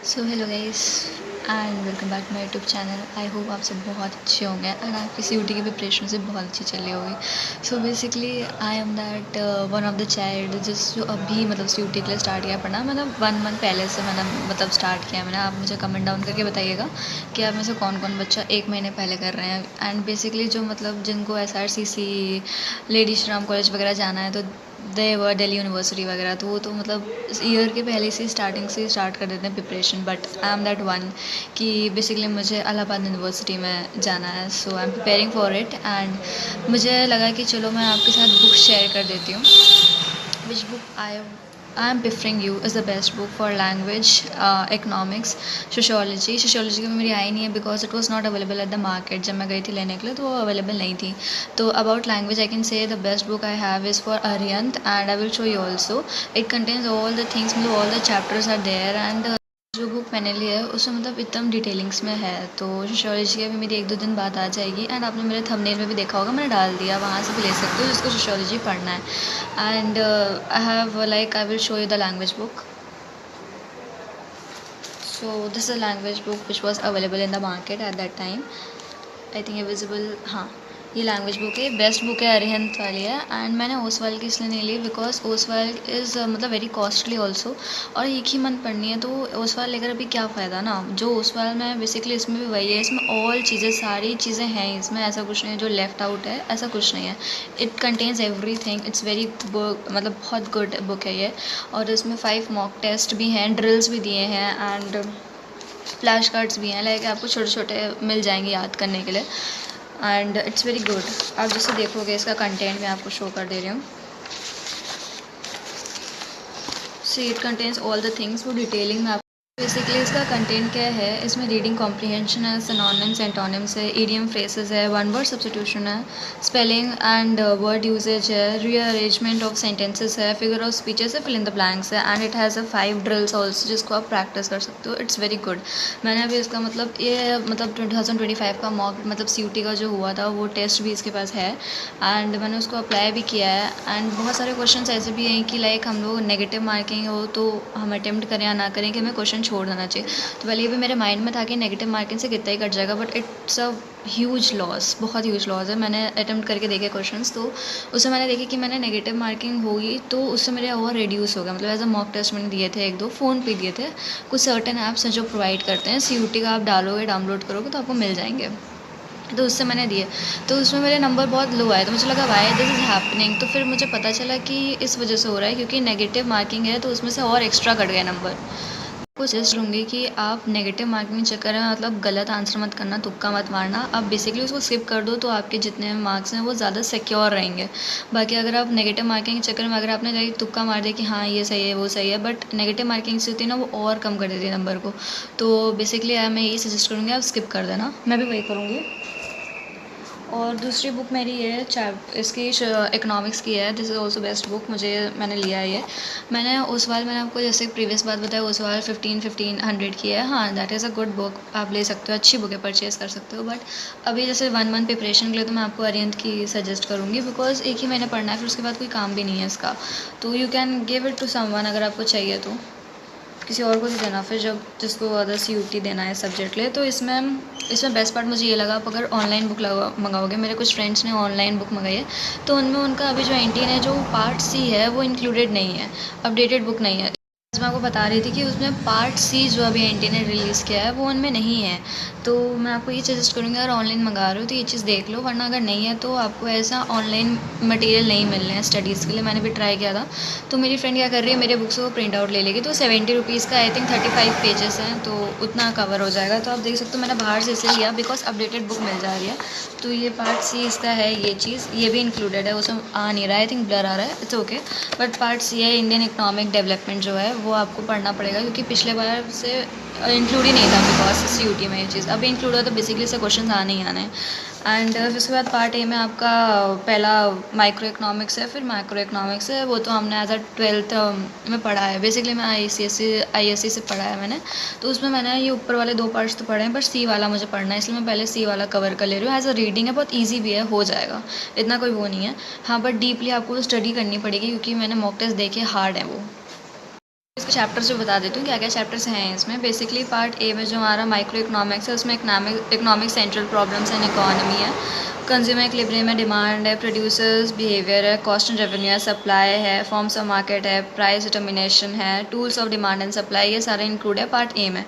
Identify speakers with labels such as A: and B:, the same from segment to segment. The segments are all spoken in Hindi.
A: So hello guys and welcome back to my YouTube channel. I hope आप सब बहुत अच्छे होंगे एंड आपकी CUT की प्रिपरेशन से बहुत अच्छी चल रही होगी। So basically I am that one of the child जो अभी CUT के लिए स्टार्ट किया पढ़ना। 1 मंथ पहले से मैंने स्टार्ट किया मैंने। आप मुझे कमेंट डाउन करके बताइएगा कि आप में से कौन कौन बच्चा 1 महीने पहले कर रहे हैं। एंड बेसिकली जो जिनको SRCC lady Shri Ram college वगैरह जाना है तो दे वर दिल्ली यूनिवर्सिटी वगैरह, तो वो तो इस ईयर के पहले से स्टार्टिंग से स्टार्ट कर देते हैं preparation. But I am that one कि बेसिकली मुझे इलाहाबाद यूनिवर्सिटी में जाना है। So I am preparing for it and मुझे लगा कि चलो मैं आपके साथ बुक शेयर कर देती हूँ। Which book I am preferring you is the best book for language, economics, sociology में मेरी आई नहीं है because it was not available at the market. जब मैं गई थी लेने के लिए तो वो अवेलेबल नहीं थी। तो about language I can say the best book I have is for Arihant and I will show you also. It contains all the things, all the chapters are there. And जो बुक मैंने ली है उसमें एकदम डिटेलिंग्स में है। तो सोशियोलॉजी की भी मेरी 1-2 दिन बाद आ जाएगी। एंड आपने मेरे थंबनेल में भी देखा होगा, मैंने डाल दिया, वहाँ से भी ले सकते हो जिसको सोशियोलॉजी पढ़ना है। And I have I will show you the language book. So this is a language book which was available in the market at that time. I think visible, हाँ ये लैंग्वेज बुक है, बेस्ट बुक है, अरिहंत वाली है। एंड मैंने ओसवाल की इसलिए नहीं ली because Oswal is very costly also और एक ही मंथ पढ़नी है। तो ओसवाल लेकर अभी क्या फ़ायदा ना। जो ओसवाल में बेसिकली इसमें भी वही है, इसमें ऑल चीज़ें सारी चीज़ें हैं, इसमें ऐसा कुछ नहीं है जो लेफ्ट आउट है, ऐसा कुछ नहीं है। It contains every thing, it's very book, बहुत गुड बुक है ये। और इसमें 5 मॉक टेस्ट भी हैं, ड्रिल्स भी दिए हैं एंड फ्लैश कार्ड्स भी हैं, आपको छोटे छोटे मिल जाएंगे याद करने के लिए। And it's very good. आप जैसे देखोगे इसका कंटेंट मैं आपको शो कर दे रही हूँ। See it contains all the things, वो डिटेलिंग में बेसिकली इसका कंटेंट क्या है, इसमें रीडिंग कॉम्प्रिहेंशन है, सिनोनिम्स एंटोनिम्स है, ईडियम फ्रेसेस है, वन वर्ड सब्स्टिट्यूशन है, स्पेलिंग एंड वर्ड यूजेज है, रीअरेंजमेंट ऑफ सेंटेंसेस है, फिगर ऑफ स्पीचेस है, फिल इन द ब्लैंक्स है। And it has 5 drills also जिसको आप प्रैक्टिस कर सकते हो। It's very good. मैंने अभी इसका ये 2025 का मॉक CUT का जो हुआ था वो टेस्ट भी इसके पास है एंड मैंने उसको अप्लाई भी किया है। एंड बहुत सारे क्वेश्चन ऐसे भी हैं कि हम लोग नेगेटिव मार्किंग हो तो हम अटेम्प्ट करें या ना करें कि हमें क्वेश्चन छोड़ देना चाहिए। तो पहले ये भी मेरे माइंड में था कि नेगेटिव मार्किंग से कितना ही कट जाएगा, but it's a huge loss, बहुत ह्यूज लॉस है। मैंने अटेम्प्ट करके देखे क्वेश्चंस, तो उससे मैंने देखे कि मैंने नेगेटिव मार्किंग होगी तो उससे मेरे और रिड्यूस हो गया। एज अ मॉक टेस्ट मैंने दिए थे 1-2 फ़ोन पे दिए थे। कुछ सर्टेन ऐप्स हैं जो प्रोवाइड करते हैं, CUT का आप डालोगे, डाउनलोड करोगे तो आपको मिल जाएंगे। तो उससे मैंने दिए, तो उसमें मेरे नंबर बहुत लो आए। तो मुझे लगा वाई दिस इज़ हैपनिंग। तो फिर मुझे पता चला कि इस वजह से हो रहा है क्योंकि नेगेटिव मार्किंग है तो उसमें से और एक्स्ट्रा कट गए नंबर। आपको सजेस्ट करूँगी कि आप नेगेटिव मार्किंग के चक्कर में गलत आंसर मत करना, तुक्का मत मारना। आप बेसिकली उसको स्किप कर दो तो आपके जितने मार्क्स हैं वो ज़्यादा सिक्योर रहेंगे। बाकी अगर आप नेगेटिव मार्किंग के चक्कर में अगर आपने कहीं तुक्का मार दिया कि हाँ ये सही है वो सही है, बट नेगेटिव मार्किंग से होती है ना वो और कम कर देती है नंबर को। तो बेसिकली मैं यही सजेस्ट करूँगी, आप स्किप कर देना, मैं भी वही करूँगी। और दूसरी बुक मेरी ये इसकी इकनॉमिक्स की है। This is also best book, मैंने लिया है ये। मैंने ओसवाल, मैंने आपको जैसे प्रीवियस बात बताया, ओसवाल 1500 की है। हाँ that is a good book, आप ले सकते हो, अच्छी बुक है, परचेज़ कर सकते हो। बट अभी जैसे 1 मंथ प्रिपरेशन के लिए तो मैं आपको अरिहंत की सजेस्ट करूँगी बिकॉज एक ही महीने पढ़ना है, फिर उसके बाद कोई काम भी नहीं है इसका। तो you can give it to someone अगर आपको चाहिए तो, किसी और को भी देना फिर जब जिसको अदर CUT देना है सब्जेक्ट ले। तो इसमें बेस्ट पार्ट मुझे ये लगा, आप अगर ऑनलाइन बुक मंगाओगे, मेरे कुछ फ्रेंड्स ने ऑनलाइन बुक मंगाई है तो उनमें उनका अभी जो 18 है, जो पार्ट C है वो इंक्लूडेड नहीं है, अपडेटेड बुक नहीं है। मैं आपको बता रही थी कि उसमें पार्ट C जो अभी NT ने रिलीज़ किया है वो उनमें नहीं है। तो मैं आपको ये सजेस्ट करूँगी अगर ऑनलाइन मंगा रहे हो तो ये चीज़ देख लो, वरना अगर नहीं है तो आपको ऐसा ऑनलाइन मटेरियल नहीं मिल रहे हैं स्टडीज़ के लिए। मैंने भी ट्राई किया था। तो मेरी फ्रेंड क्या कर रही है, मेरे बुक्स को प्रिंट आउट ले लेगी, तो 70 रुपीज़ का आई थिंक 35 पेजेस हैं तो उतना कवर हो जाएगा। तो आप देख सकते हो मैंने बाहर से इसलिए लिया बिकॉज अपडेटेड बुक मिल जा रही है। तो ये पार्ट C इसका है, ये चीज़ ये भी इंक्लूडेड है, उसमें आ नहीं रहा है, आई थिंक ब्लर आ रहा है, it's okay. But part C है इंडियन इकोनॉमिक डेवलपमेंट जो है वो आपको पढ़ना पड़ेगा क्योंकि पिछले बार से इंक्लूड ही नहीं था बिकॉज CUT में ये चीज़ अभी इंक्लूड हुआ, तो बेसिकली से क्वेश्चन आने ही आने हैं। एंड उसके बाद पार्ट A में आपका पहला माइक्रो इकोनॉमिक्स है, फिर माइक्रो इकोनॉमिक्स है, वो तो हमने एज अ 12th में पढ़ा है। बेसिकली मैं ISC से पढ़ा है मैंने, तो उसमें मैंने ये ऊपर वाले 2 पार्ट्स तो पढ़े हैं, पर C वाला मुझे पढ़ना है, इसलिए मैं पहले C वाला कवर कर ले रही हूँ। एज अ रीडिंग है, बहुत ईजी भी है, हो जाएगा, इतना कोई वो नहीं है। हाँ बट डीपली आपको स्टडी करनी पड़ेगी क्योंकि मैंने मॉक टेस्ट देखे, हार्ड है वो। चैप्टर्स जो बता देती हूँ क्या क्या चैप्टर्स हैं इसमें। बेसिकली पार्ट ए में जो हमारा माइक्रो इकोनॉमिक्स है उसमें economic central problems and economy है, कंज्यूमर इक्विलिब्रियम है, डिमांड है, प्रोड्यूसर्स बिहेवियर है, कॉस्ट एंड रेवेन्यू है, सप्लाई है, फॉर्म्स ऑफ मार्केट है, प्राइस डिटर्मिनेशन है, tools of demand and supply, ये सारे इंक्लूड है पार्ट ए में।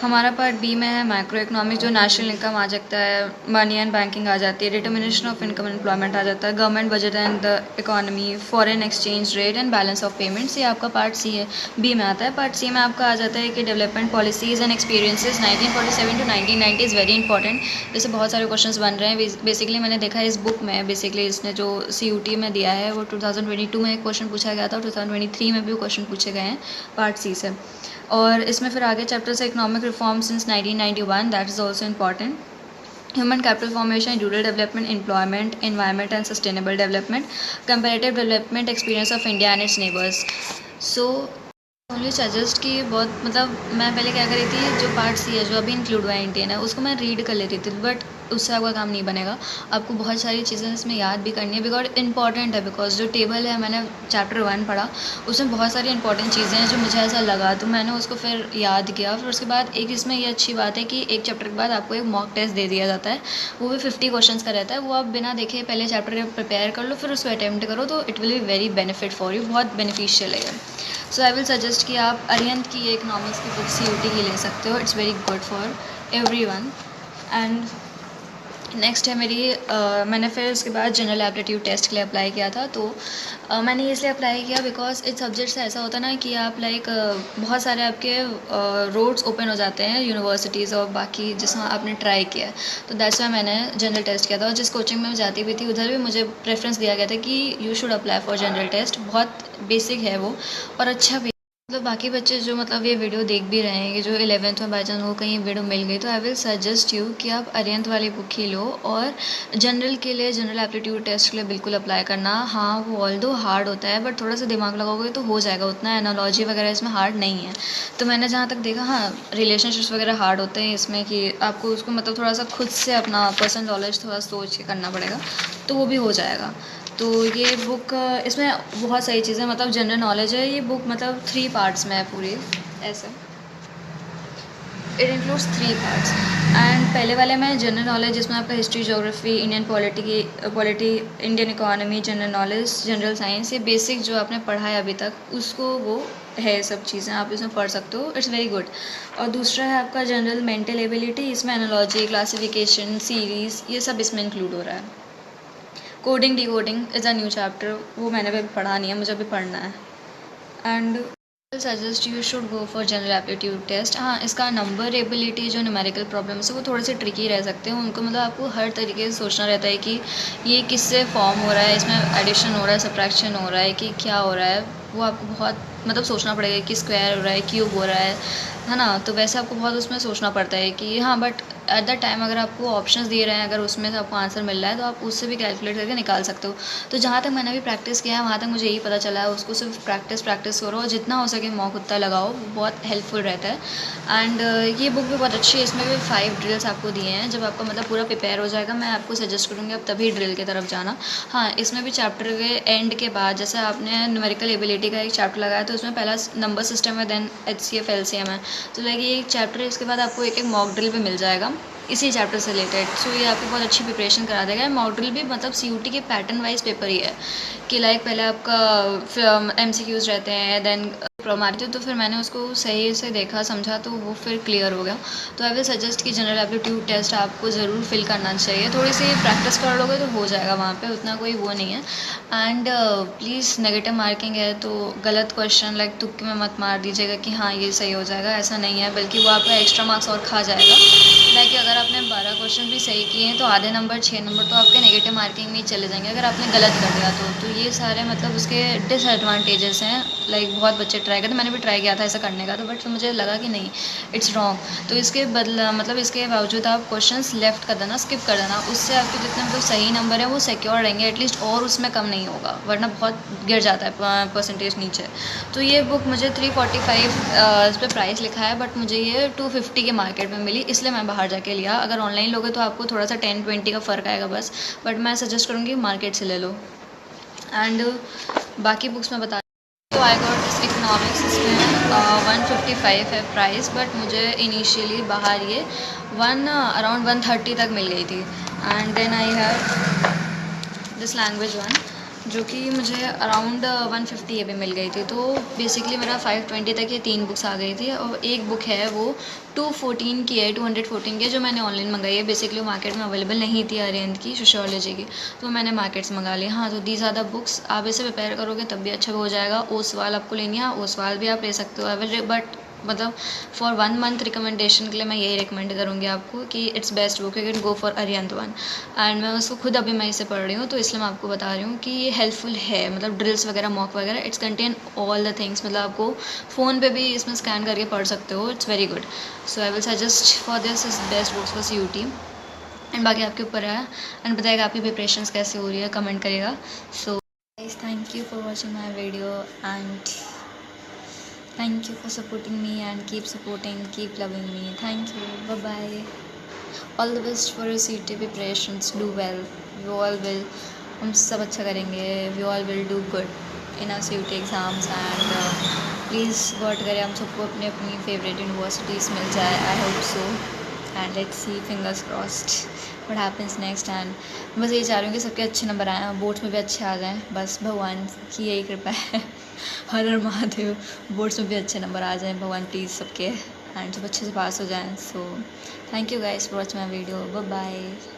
A: हमारा पार्ट बी में है माइक्रो इकोनॉमिक, जो नेशनल इनकम आ जाता है, मनी एंड बैंकिंग आ जाती है, डिटर्मिनेशन ऑफ इनकम एम्प्लॉयमेंट आ जाता है, government budget and the economy, foreign exchange rate and balance of payments, ये आपका पार्ट सी है, बी में आता है। पार्ट सी में आपका आ जाता है कि development policies and experiences 1947 to 1990 is very important. जैसे बहुत सारे क्वेश्चंस बन रहे हैं। बेसिकली मैंने देखा है इस बुक में, बेसिकली इसने जो CUT में दिया है वो 2022 में एक क्वेश्चन पूछा गया था और 2023 में भी क्वेश्चन पूछे गए हैं पार्ट सी से। और इसमें फिर आगे चैप्टर्स है economic reform since 1991, that is also important. Human capital formation, rural development, employment, environment and sustainable development, comparative development experience of India and it's neighbours. So only suggest कि बहुत मैं पहले क्या कर रही थी, जो पार्ट सी है जो अभी इंक्लूड हुआ है इंडियन है उसको मैं रीड कर लेती थी, बट उससे आपका काम नहीं बनेगा। आपको बहुत सारी चीज़ें इसमें याद भी करनी है बिकॉज इंपॉर्टेंट है। बिकॉज जो टेबल है, मैंने चैप्टर 1 पढ़ा, उसमें बहुत सारी इंपॉर्टेंट चीज़ें हैं जो मुझे ऐसा लगा, तो मैंने उसको फिर याद किया। फिर उसके बाद एक इसमें ये अच्छी बात है कि एक चैप्टर के बाद आपको एक मॉक टेस्ट दे दिया जाता है, वो भी 50 क्वेश्चन का रहता है। वो आप बिना देखे पहले चैप्टर प्रिपेयर कर लो, फिर उसको अटैम्प्ट करो, तो it will be very benefit for you, बहुत बेनिफिशियल है। सो आई विल सजेस्ट कि आप अरिहंत की इकोनॉमिक्स की बुक CUT की ले सकते हो, it's very good for everyone. And next है मेरी मैंने फिर उसके बाद जनरल एप्टीट्यूड टेस्ट के लिए अप्लाई किया था। तो मैंने इसलिए अप्लाई किया बिकॉज इस सब्जेक्ट से ऐसा होता है ना कि आप बहुत सारे आपके रोड्स ओपन हो जाते हैं यूनिवर्सिटीज़ और बाकी जिसमें आपने ट्राई किया है, तो दैट्स वाई मैंने जनरल टेस्ट किया था। और जिस कोचिंग में मैं जाती भी थी उधर भी मुझे प्रेफरेंस दिया गया था कि you should apply for general test, बहुत बेसिक है वो और अच्छा भी। बाकी बच्चे जो ये वीडियो देख भी रहे हैं कि जो 11th में बाई चांस वो कहीं वीडियो मिल गई, तो आई विल सजेस्ट यू कि आप अरिहंत वाली बुक ही लो और जनरल के लिए, जनरल एप्टीट्यूड टेस्ट के लिए बिल्कुल अप्लाई करना। हाँ, वो ऑल्दो हार्ड होता है बट थोड़ा सा दिमाग लगाओगे तो हो जाएगा, उतना एनालॉजी वगैरह इसमें हार्ड नहीं है। तो मैंने जहाँ तक देखा, हाँ रिलेशनशिप्स वगैरह हार्ड होते हैं इसमें कि आपको उसको थोड़ा सा खुद से अपना पर्सनल नॉलेज थोड़ा सोच के करना पड़ेगा, तो वो भी हो जाएगा। तो ये बुक इसमें बहुत सही चीज़ें जनरल नॉलेज है। ये बुक 3 पार्ट्स में है पूरी, ऐसे इट इंक्लूड्स 3 पार्ट्स। एंड पहले वाले में जनरल नॉलेज, जिसमें आपका history, geography, Indian polity, Indian economy, general knowledge, general science, ये बेसिक जो आपने पढ़ा है अभी तक उसको वो है, सब चीज़ें आप इसमें पढ़ सकते हो, इट्स वेरी गुड। और दूसरा है आपका जनरल मेंटल एबिलिटी, इसमें एनालॉजी, क्लासिफिकेशन, सीरीज़, ये सब इसमें इंक्लूड हो रहा है। Coding decoding is a new chapter, वो मैंने अभी पढ़ा नहीं है, मुझे अभी पढ़ना है। And suggest you should go for general aptitude test. हाँ, इसका नंबर एबिलिटी, जो न्यूमेरिकल प्रॉब्लम्स है वो थोड़े से ट्रिकी रह सकते हैं, उनको आपको हर तरीके से सोचना रहता है कि ये किससे फॉर्म हो रहा है, इसमें एडिशन हो रहा है, सब्ट्रैक्शन हो रहा है कि क्या हो रहा है, वो आपको बहुत सोचना पड़ेगा कि स्क्वायर हो रहा है, क्यूब हो रहा है ना। तो वैसे आपको बहुत उसमें सोचना पड़ता है कि हाँ, बट एट द टाइम अगर आपको ऑप्शंस दिए रहे हैं, अगर उसमें से आपको आंसर मिल रहा है तो आप उससे भी कैलकुलेट करके निकाल सकते हो। तो जहाँ तक मैंने भी प्रैक्टिस किया है वहाँ तक मुझे यही पता चला है, उसको सिर्फ प्रैक्टिस करो और जितना हो सके मॉक उतना लगाओ, वो बहुत हेल्पफुल रहता है। एंड ये बुक भी बहुत अच्छी है, इसमें भी 5 ड्रिल्स आपको दिए हैं। जब आपका पूरा प्रिपेयर हो जाएगा, मैं आपको सजेस्ट करूँगी आप तभी ड्रिल की तरफ जाना। हाँ, इसमें भी चैप्टर के एंड के बाद, जैसे आपने न्यूमेरिकल एबिलिटी का एक चैप्टर लगाया तो उसमें पहला नंबर सिस्टम है, देन HCF LCM है, तो ये एक चैप्टर है, इसके बाद आपको एक मॉक ड्रिल भी मिल जाएगा इसी चैप्टर से रिलेटेड। सो ये आपको बहुत अच्छी प्रिपरेशन करा देगा। मॉक ड्रिल भी CUT के पैटर्न वाइज पेपर ही है कि पहले आपका MCQs रहते हैं, देन प्रॉब्लम आ रही थी, तो फिर मैंने उसको सही से देखा, समझा, तो वो फिर क्लियर हो गया। तो आई विल सजेस्ट कि जनरल एप्टीट्यूड टेस्ट आपको ज़रूर फिल करना चाहिए, थोड़ी सी प्रैक्टिस कर लोगे तो हो जाएगा, वहाँ पे उतना कोई वो नहीं है। एंड प्लीज़ नेगेटिव मार्किंग है तो गलत क्वेश्चन तुक्के में मत मार दीजिएगा कि हाँ ये सही हो जाएगा, ऐसा नहीं है, बल्कि वो आपका एक्स्ट्रा मार्क्स और खा जाएगा। कि अगर आपने 12 क्वेश्चन भी सही किए हैं तो आधे नंबर, 6 नंबर तो आपके नेगेटिव मार्किंग में ही चले जाएंगे अगर आपने गलत कर दिया तो ये सारे उसके डिसएडवांटेजेस हैं। बहुत बच्चे ट्राई करते, मैंने भी ट्राई किया था ऐसा करने का, तो बट मुझे लगा कि नहीं, इट्स रॉन्ग। तो इसके बदला इसके बावजूद आप क्वेश्चंस लेफ्ट कर देना, स्किप कर देना, उससे आपके जितने सही नंबर है वो सिक्योर रहेंगे एटलीस्ट, और उसमें कम नहीं होगा, वरना बहुत गिर जाता है परसेंटेज नीचे। तो ये बुक मुझे 345 इस पर प्राइस लिखा है, बट मुझे ये 250 के मार्केट में मिली, इसलिए मैं बाहर जाके लिया। अगर ऑनलाइन लोगे तो आपको थोड़ा सा 10-20 का फ़र्क आएगा बस, बट मैं सजेस्ट करूँगी मार्केट से ले लो। एंड बाकी बुक्स में बता तो आई गॉट दिस इकोनॉमिक्स, इसमें 155 है प्राइस, बट मुझे इनिशियली बाहर ये अराउंड 130 तक मिल गई थी। And then I have this language one, जो कि मुझे अराउंड 150 भी मिल गई थी। तो बेसिकली मेरा 520 तक ये 3 बुक्स आ गई थी। और एक बुक है वो 214 की है, 214 की है, जो मैंने ऑनलाइन मंगाई है। बेसिकली वो मार्केट में अवेलेबल नहीं थी अरिहंत की सोशियोलॉजी की, तो मैंने मार्केट से मंगा ली। हाँ, तो दीज आर द बुक्स, आप इसे प्रिपेयर करोगे तब भी अच्छा हो जाएगा। ओसवाल आपको लेनी है, ओसवाल भी आप ले सकते हो अवेलेबल, बट मतलब फॉर 1 मंथ रिकमेंडेशन के लिए मैं यही रिकमेंड करूँगी आपको कि it's best book, you can go for Arihant one. And मैं उसको खुद अभी मैं इसे पढ़ रही हूँ, तो इसलिए मैं आपको बता रही हूँ कि ये हेल्पफुल है। मतलब ड्रिल्स वगैरह, मॉक वगैरह, it's contain all the things. मतलब आपको फ़ोन पे भी इसमें स्कैन करके पढ़ सकते हो। It's very good. So I will suggest for this is best books for CUT। And बाकी आपके ऊपर है। एंड बताएगा आपकी प्रिपरेशंस कैसे हो रही है, कमेंट करेगा। सो thank you for watching my video and thank you for supporting me and keep supporting, keep loving me. Thank you. Bye bye. All the best for your CT preparations. Do well. We all will. हम सब अच्छा करेंगे. We all will do good in our CUT exams and please God करे हम सबको अपने अपनी favorite universities मिल जाए. I hope so. And let's see, fingers crossed what happens next. And बस यही चाह रही हूँ कि सबके अच्छे नंबर आएँ, बोर्ड्स में भी अच्छे आ जाएँ. बस भगवान की यही कृपा है. हर हर महादेव, बोर्ड्स में भी अच्छे नंबर आ जाएं भगवान प्लीज़ सबके, एंड सब अच्छे से पास हो जाएं. So thank you guys for watching my video. Bye bye.